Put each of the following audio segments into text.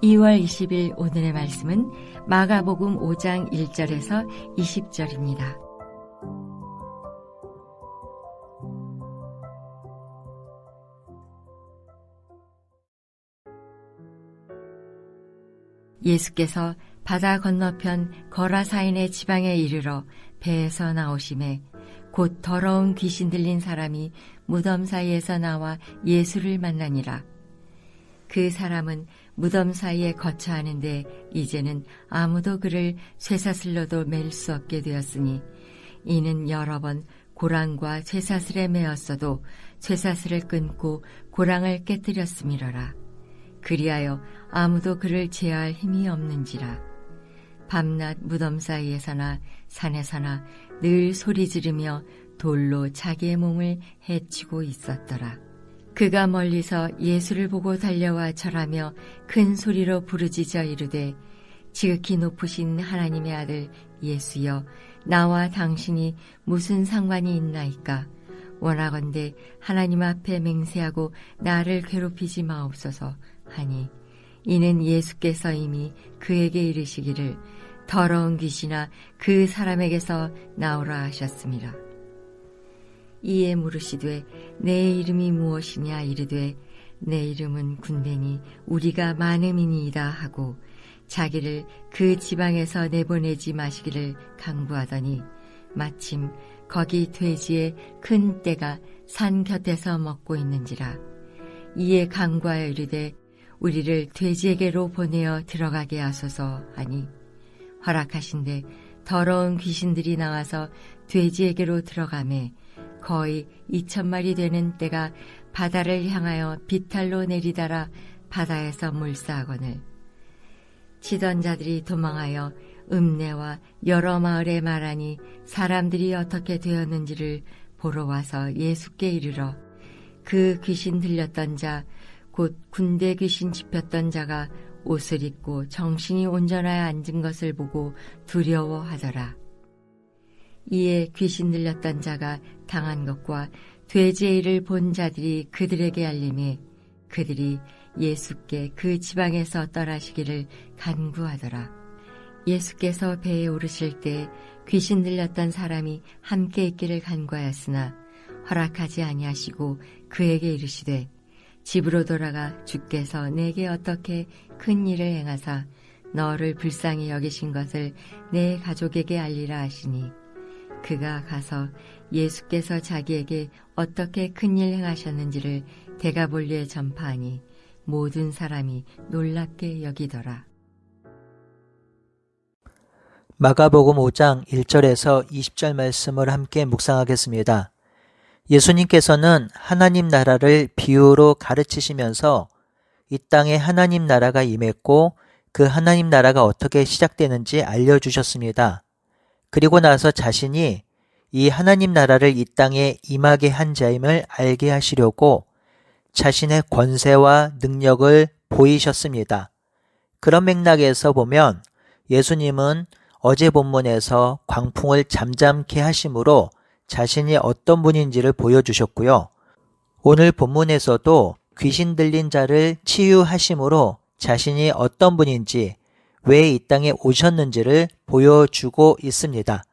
2월 20일 오늘의 말씀은 마가복음 5장 1절에서 20절입니다. 예수께서 바다 건너편 거라사인의 지방에 이르러 배에서 나오심에 곧 더러운 귀신 들린 사람이 무덤 사이에서 나와 예수를 만나니라. 그 사람은 무덤 사이에 거처하는데 이제는 아무도 그를 쇠사슬로도 맬 수 없게 되었으니 이는 여러 번 고랑과 쇠사슬에 매었어도 쇠사슬을 끊고 고랑을 깨뜨렸음이러라. 그리하여 아무도 그를 제어할 힘이 없는지라. 밤낮 무덤 사이에서나 산에서나 늘 소리 지르며 돌로 자기의 몸을 해치고 있었더라. 그가 멀리서 예수를 보고 달려와 절하며 큰 소리로 부르짖어 이르되 지극히 높으신 하나님의 아들 예수여, 나와 당신이 무슨 상관이 있나이까? 원하건대 하나님 앞에 맹세하고 나를 괴롭히지 마옵소서 하니, 이는 예수께서 이미 그에게 이르시기를 더러운 귀신아 그 사람에게서 나오라 하셨습니다. 이에 물으시되 내 이름이 무엇이냐 이르되 내 이름은 군대니 우리가 많음이니이다 하고 자기를 그 지방에서 내보내지 마시기를 강구하더니 마침 거기 돼지의 큰 떼가 산 곁에서 먹고 있는지라. 이에 강구하여 이르되 우리를 돼지에게로 보내어 들어가게 하소서 하니 허락하신대 더러운 귀신들이 나와서 돼지에게로 들어가매 거의 2,000마리 되는 떼가 바다를 향하여 비탈로 내리달아 바다에서 물사하거늘 치던 자들이 도망하여 읍내와 여러 마을에 말하니 사람들이 어떻게 되었는지를 보러 와서 예수께 이르러 그 귀신 들렸던 자 곧 군대 귀신 짚혔던 자가 옷을 입고 정신이 온전하여 앉은 것을 보고 두려워하더라. 이에 귀신 들렸던 자가 당한 것과 돼지의 일을 본 자들이 그들에게 알림해 그들이 예수께 그 지방에서 떠나시기를 간구하더라. 예수께서 배에 오르실 때 귀신 들렸던 사람이 함께 있기를 간구하였으나 허락하지 아니하시고 그에게 이르시되 집으로 돌아가 주께서 내게 어떻게 큰 일을 행하사 너를 불쌍히 여기신 것을 내 가족에게 알리라 하시니 그가 가서 예수께서 자기에게 어떻게 큰 일 행하셨는지를 데가볼리에 전파하니 모든 사람이 놀랍게 여기더라. 마가복음 5장 1절에서 20절 말씀을 함께 묵상하겠습니다. 예수님께서는 하나님 나라를 비유로 가르치시면서 이 땅에 하나님 나라가 임했고 그 하나님 나라가 어떻게 시작되는지 알려주셨습니다. 그리고 나서 자신이 이 하나님 나라를 이 땅에 임하게 한 자임을 알게 하시려고 자신의 권세와 능력을 보이셨습니다. 그런 맥락에서 보면 예수님은 어제 본문에서 광풍을 잠잠케 하심으로 자신이 어떤 분인지를 보여주셨고요. 오늘 본문에서도 귀신 들린 자를 치유하심으로 자신이 어떤 분인지, 왜 이 땅에 오셨는지를 보여주고 있습니다.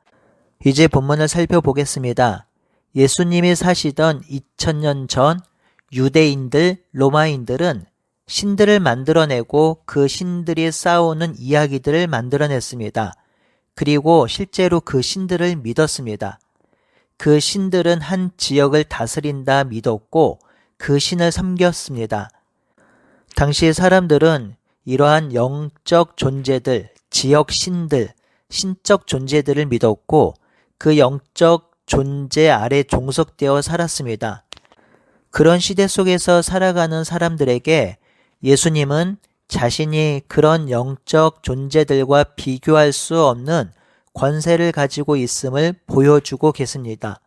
이제 본문을 살펴보겠습니다. 예수님이 사시던 2000년 전 유대인들, 로마인들은 신들을 만들어내고 그 신들이 싸우는 이야기들을 만들어냈습니다. 그리고 실제로 그 신들을 믿었습니다. 그 신들은 한 지역을 다스린다 믿었고 그 신을 섬겼습니다. 당시 사람들은 이러한 영적 존재들, 지역 신들, 신적 존재들을 믿었고 그 영적 존재 아래 종속되어 살았습니다. 그런 시대 속에서 살아가는 사람들에게 예수님은 자신이 그런 영적 존재들과 비교할 수 없는 권세를 가지고 있음을 보여주고 계십니다.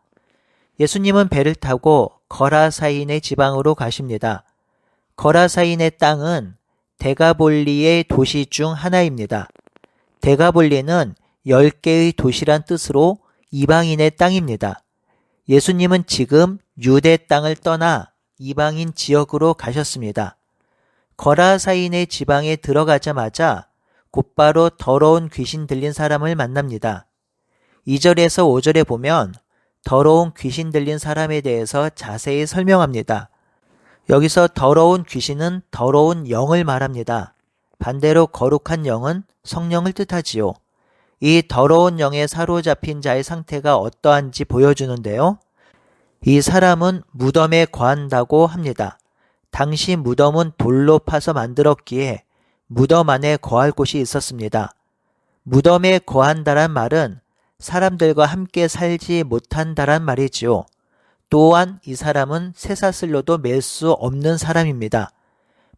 예수님은 배를 타고 거라사인의 지방으로 가십니다. 거라사인의 땅은 데가볼리의 도시 중 하나입니다. 데가볼리는 10개의 도시란 뜻으로 이방인의 땅입니다. 예수님은 지금 유대 땅을 떠나 이방인 지역으로 가셨습니다. 거라사인의 지방에 들어가자마자 곧바로 더러운 귀신 들린 사람을 만납니다. 2절에서 5절에 보면 더러운 귀신 들린 사람에 대해서 자세히 설명합니다. 여기서 더러운 귀신은 더러운 영을 말합니다. 반대로 거룩한 영은 성령을 뜻하지요. 이 더러운 영에 사로잡힌 자의 상태가 어떠한지 보여주는데요. 이 사람은 무덤에 거한다고 합니다. 당시 무덤은 돌로 파서 만들었기에 무덤 안에 거할 곳이 있었습니다. 무덤에 거한다란 말은 사람들과 함께 살지 못한다란 말이지요. 또한 이 사람은 쇠사슬로도 맬 수 없는 사람입니다.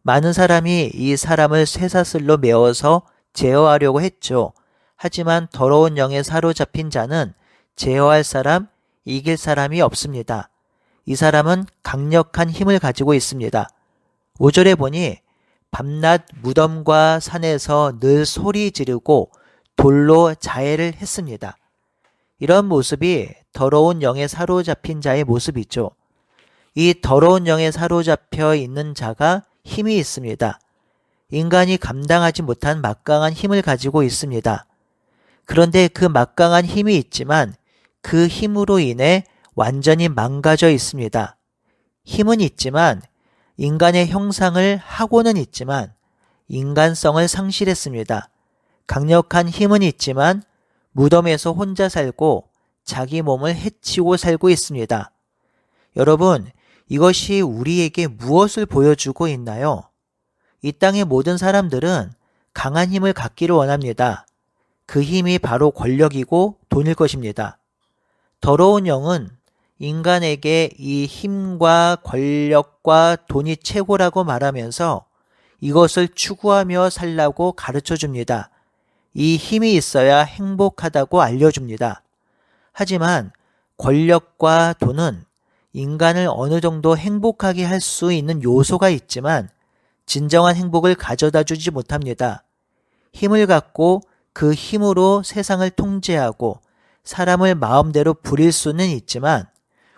많은 사람이 이 사람을 쇠사슬로 메어서 제어하려고 했죠. 하지만 더러운 영에 사로잡힌 자는 제어할 사람, 이길 사람이 없습니다. 이 사람은 강력한 힘을 가지고 있습니다. 5절에 보니 밤낮 무덤과 산에서 늘 소리 지르고 돌로 자해를 했습니다. 이런 모습이 더러운 영에 사로잡힌 자의 모습이죠. 이 더러운 영에 사로잡혀 있는 자가 힘이 있습니다. 인간이 감당하지 못한 막강한 힘을 가지고 있습니다. 그런데 그 막강한 힘이 있지만 그 힘으로 인해 완전히 망가져 있습니다. 힘은 있지만 인간의 형상을 하고는 있지만 인간성을 상실했습니다. 강력한 힘은 있지만 무덤에서 혼자 살고 자기 몸을 해치고 살고 있습니다. 여러분, 이것이 우리에게 무엇을 보여주고 있나요? 이 땅의 모든 사람들은 강한 힘을 갖기를 원합니다. 그 힘이 바로 권력이고 돈일 것입니다. 더러운 영은 인간에게 이 힘과 권력과 돈이 최고라고 말하면서 이것을 추구하며 살라고 가르쳐 줍니다. 이 힘이 있어야 행복하다고 알려줍니다. 하지만 권력과 돈은 인간을 어느 정도 행복하게 할 수 있는 요소가 있지만 진정한 행복을 가져다 주지 못합니다. 힘을 갖고 그 힘으로 세상을 통제하고 사람을 마음대로 부릴 수는 있지만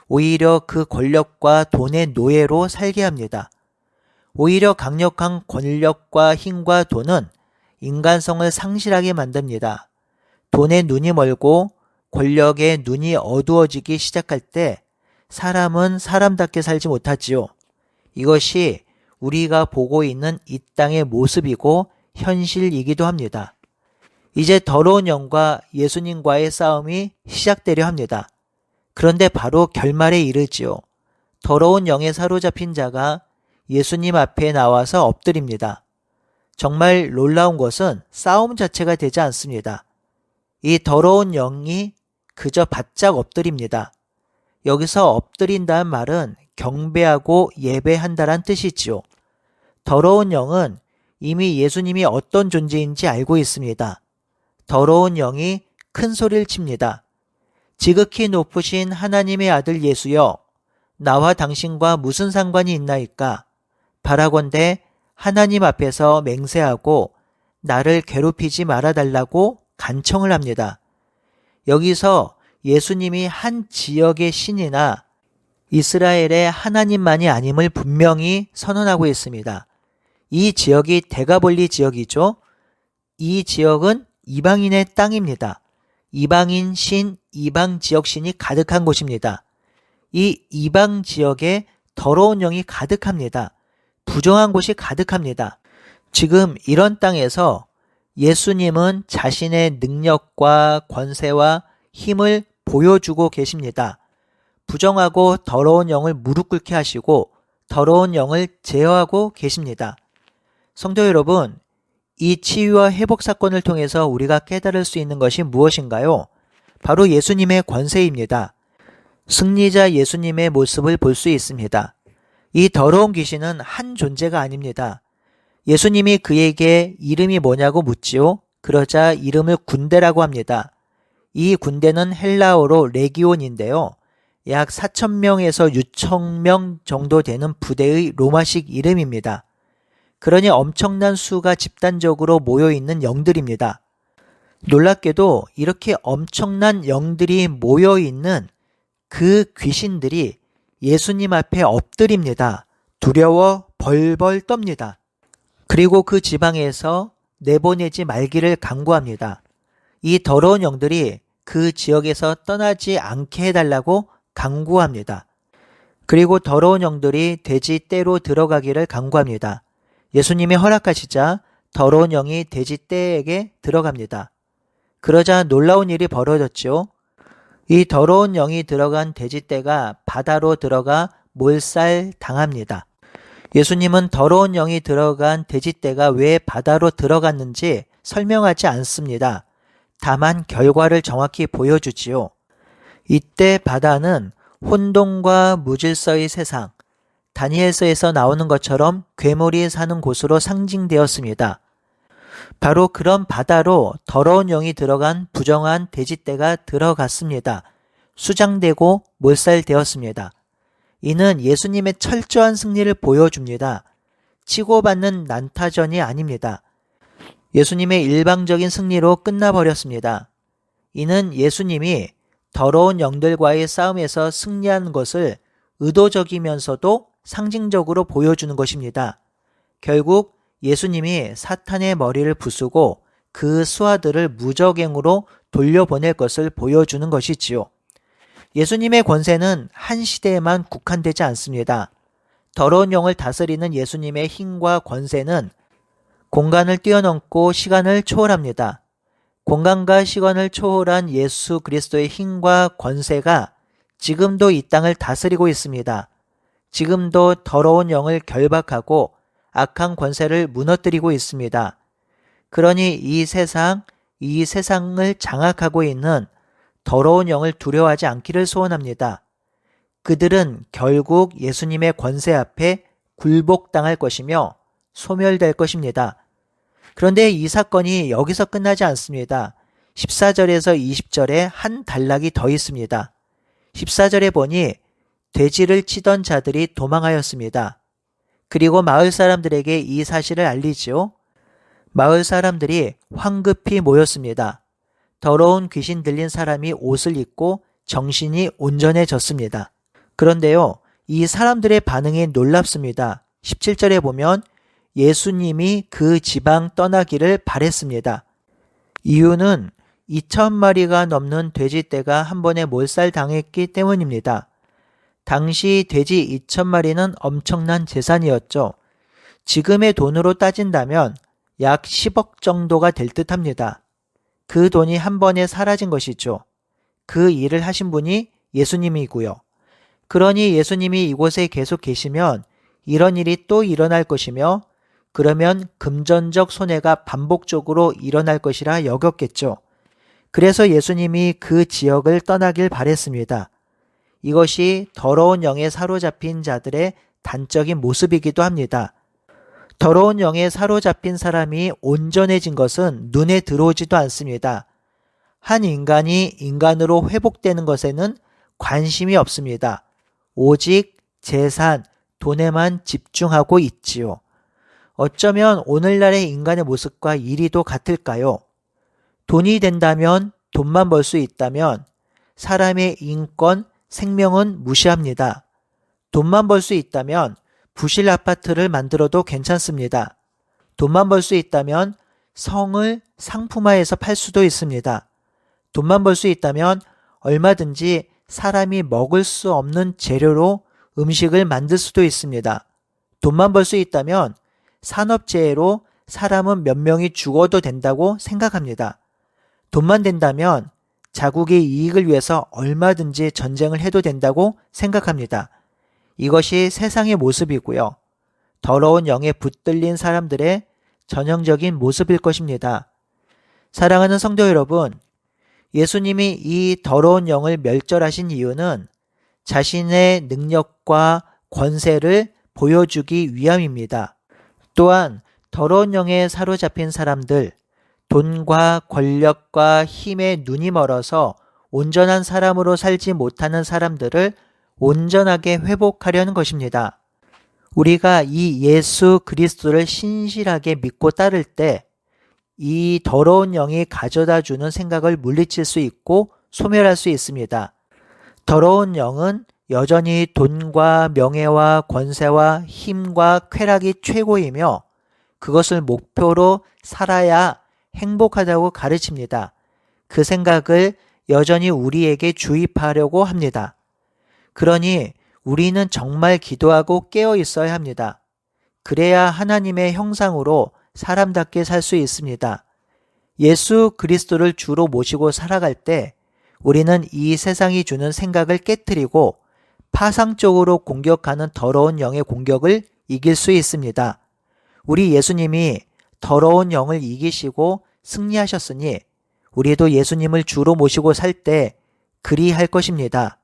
오히려 그 권력과 돈의 노예로 살게 합니다. 오히려 강력한 권력과 힘과 돈은 인간성을 상실하게 만듭니다. 돈에 눈이 멀고 권력에 눈이 어두워지기 시작할 때 사람은 사람답게 살지 못하지요. 이것이 우리가 보고 있는 이 땅의 모습이고 현실이기도 합니다. 이제 더러운 영과 예수님과의 싸움이 시작되려 합니다. 그런데 바로 결말에 이르지요. 더러운 영에 사로잡힌 자가 예수님 앞에 나와서 엎드립니다. 정말 놀라운 것은 싸움 자체가 되지 않습니다. 이 더러운 영이 그저 바짝 엎드립니다. 여기서 엎드린다는 말은 경배하고 예배한다란 뜻이지요. 더러운 영은 이미 예수님이 어떤 존재인지 알고 있습니다. 더러운 영이 큰 소리를 칩니다. 지극히 높으신 하나님의 아들 예수여, 나와 당신과 무슨 상관이 있나이까? 바라건대 하나님 앞에서 맹세하고 나를 괴롭히지 말아달라고 간청을 합니다. 여기서 예수님이 한 지역의 신이나 이스라엘의 하나님만이 아님을 분명히 선언하고 있습니다. 이 지역이 데가볼리 지역이죠. 이 지역은 이방인의 땅입니다. 이방인 신, 이방 지역 신이 가득한 곳입니다. 이 이방 지역에 더러운 영이 가득합니다. 부정한 곳이 가득합니다. 지금 이런 땅에서 예수님은 자신의 능력과 권세와 힘을 보여주고 계십니다. 부정하고 더러운 영을 무릎 꿇게 하시고 더러운 영을 제어하고 계십니다. 성도 여러분, 이 치유와 회복 사건을 통해서 우리가 깨달을 수 있는 것이 무엇인가요? 바로 예수님의 권세입니다. 승리자 예수님의 모습을 볼 수 있습니다. 이 더러운 귀신은 한 존재가 아닙니다. 예수님이 그에게 이름이 뭐냐고 묻지요. 그러자 이름을 군대라고 합니다. 이 군대는 헬라어로 레기온인데요. 약 4,000명에서 6,000명 정도 되는 부대의 로마식 이름입니다. 그러니 엄청난 수가 집단적으로 모여있는 영들입니다. 놀랍게도 이렇게 엄청난 영들이 모여있는 그 귀신들이 예수님 앞에 엎드립니다. 두려워 벌벌 떱니다. 그리고 그 지방에서 내보내지 말기를 간구합니다. 이 더러운 영들이 그 지역에서 떠나지 않게 해달라고 간구합니다. 그리고 더러운 영들이 돼지 떼로 들어가기를 간구합니다. 예수님이 허락하시자 더러운 영이 돼지 떼에게 들어갑니다. 그러자 놀라운 일이 벌어졌죠. 이 더러운 영이 들어간 돼지 떼가 바다로 들어가 몰살당합니다. 예수님은 더러운 영이 들어간 돼지 떼가 왜 바다로 들어갔는지 설명하지 않습니다. 다만 결과를 정확히 보여주지요. 이때 바다는 혼돈과 무질서의 세상, 다니엘서에서 나오는 것처럼 괴물이 사는 곳으로 상징되었습니다. 바로 그런 바다로 더러운 영이 들어간 부정한 돼지떼가 들어갔습니다. 수장되고 몰살되었습니다. 이는 예수님의 철저한 승리를 보여줍니다. 치고받는 난타전이 아닙니다. 예수님의 일방적인 승리로 끝나버렸습니다. 이는 예수님이 더러운 영들과의 싸움에서 승리하는 것을 의도적이면서도 상징적으로 보여주는 것입니다. 결국 예수님이 사탄의 머리를 부수고 그 수하들을 무적행으로 돌려보낼 것을 보여주는 것이지요. 예수님의 권세는 한 시대에만 국한되지 않습니다. 더러운 영을 다스리는 예수님의 힘과 권세는 공간을 뛰어넘고 시간을 초월합니다. 공간과 시간을 초월한 예수 그리스도의 힘과 권세가 지금도 이 땅을 다스리고 있습니다. 지금도 더러운 영을 결박하고 악한 권세를 무너뜨리고 있습니다. 그러니 이 세상을 장악하고 있는 더러운 영을 두려워하지 않기를 소원합니다. 그들은 결국 예수님의 권세 앞에 굴복당할 것이며 소멸될 것입니다. 그런데 이 사건이 여기서 끝나지 않습니다. 14절에서 20절에 한 단락이 더 있습니다. 14절에 보니 돼지를 치던 자들이 도망하였습니다. 그리고 마을 사람들에게 이 사실을 알리지요. 마을 사람들이 황급히 모였습니다. 더러운 귀신 들린 사람이 옷을 입고 정신이 온전해졌습니다. 그런데요, 이 사람들의 반응이 놀랍습니다. 17절에 보면 예수님이 그 지방 떠나기를 바랬습니다. 이유는 2,000마리가 넘는 돼지떼가 한 번에 몰살당했기 때문입니다. 당시 돼지 2,000마리는 엄청난 재산이었죠. 지금의 돈으로 따진다면 약 10억 정도가 될 듯합니다. 그 돈이 한 번에 사라진 것이죠. 그 일을 하신 분이 예수님이고요. 그러니 예수님이 이곳에 계속 계시면 이런 일이 또 일어날 것이며 그러면 금전적 손해가 반복적으로 일어날 것이라 여겼겠죠. 그래서 예수님이 그 지역을 떠나길 바랬습니다. 이것이 더러운 영에 사로잡힌 자들의 단적인 모습이기도 합니다. 더러운 영에 사로잡힌 사람이 온전해진 것은 눈에 들어오지도 않습니다. 한 인간이 인간으로 회복되는 것에는 관심이 없습니다. 오직 재산, 돈에만 집중하고 있지요. 어쩌면 오늘날의 인간의 모습과 이리도 같을까요? 돈이 된다면, 돈만 벌 수 있다면 사람의 인권, 생명은 무시합니다. 돈만 벌 수 있다면 부실 아파트를 만들어도 괜찮습니다. 돈만 벌 수 있다면 성을 상품화해서 팔 수도 있습니다. 돈만 벌 수 있다면 얼마든지 사람이 먹을 수 없는 재료로 음식을 만들 수도 있습니다. 돈만 벌 수 있다면 산업재해로 사람은 몇 명이 죽어도 된다고 생각합니다. 돈만 된다면 자국의 이익을 위해서 얼마든지 전쟁을 해도 된다고 생각합니다. 이것이 세상의 모습이고요. 더러운 영에 붙들린 사람들의 전형적인 모습일 것입니다. 사랑하는 성도 여러분, 예수님이 이 더러운 영을 멸절하신 이유는 자신의 능력과 권세를 보여주기 위함입니다. 또한 더러운 영에 사로잡힌 사람들, 돈과 권력과 힘에 눈이 멀어서 온전한 사람으로 살지 못하는 사람들을 온전하게 회복하려는 것입니다. 우리가 이 예수 그리스도를 신실하게 믿고 따를 때 이 더러운 영이 가져다 주는 생각을 물리칠 수 있고 소멸할 수 있습니다. 더러운 영은 여전히 돈과 명예와 권세와 힘과 쾌락이 최고이며 그것을 목표로 살아야 행복하다고 가르칩니다. 그 생각을 여전히 우리에게 주입하려고 합니다. 그러니 우리는 정말 기도하고 깨어 있어야 합니다. 그래야 하나님의 형상으로 사람답게 살 수 있습니다. 예수 그리스도를 주로 모시고 살아갈 때 우리는 이 세상이 주는 생각을 깨트리고 파상적으로 공격하는 더러운 영의 공격을 이길 수 있습니다. 우리 예수님이 더러운 영을 이기시고 승리하셨으니 우리도 예수님을 주로 모시고 살 때 그리할 것입니다.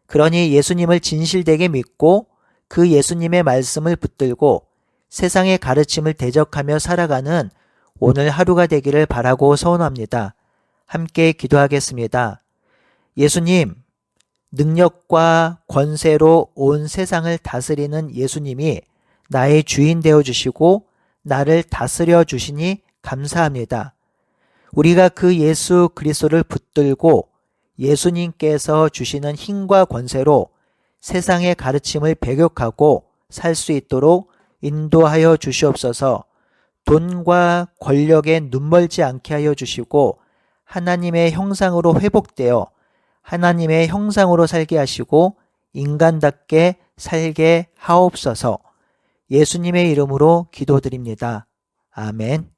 그러니 예수님을 진실되게 믿고 그 예수님의 말씀을 붙들고 세상의 가르침을 대적하며 살아가는 오늘 하루가 되기를 바라고 소원합니다. 함께 기도하겠습니다. 예수님, 능력과 권세로 온 세상을 다스리는 예수님이 나의 주인 되어 주시고 나를 다스려 주시니 감사합니다. 우리가 그 예수 그리스도를 붙들고 예수님께서 주시는 힘과 권세로 세상의 가르침을 배격하고 살 수 있도록 인도하여 주시옵소서. 돈과 권력에 눈멀지 않게 하여 주시고 하나님의 형상으로 회복되어 하나님의 형상으로 살게 하시고 인간답게 살게 하옵소서. 예수님의 이름으로 기도드립니다. 아멘.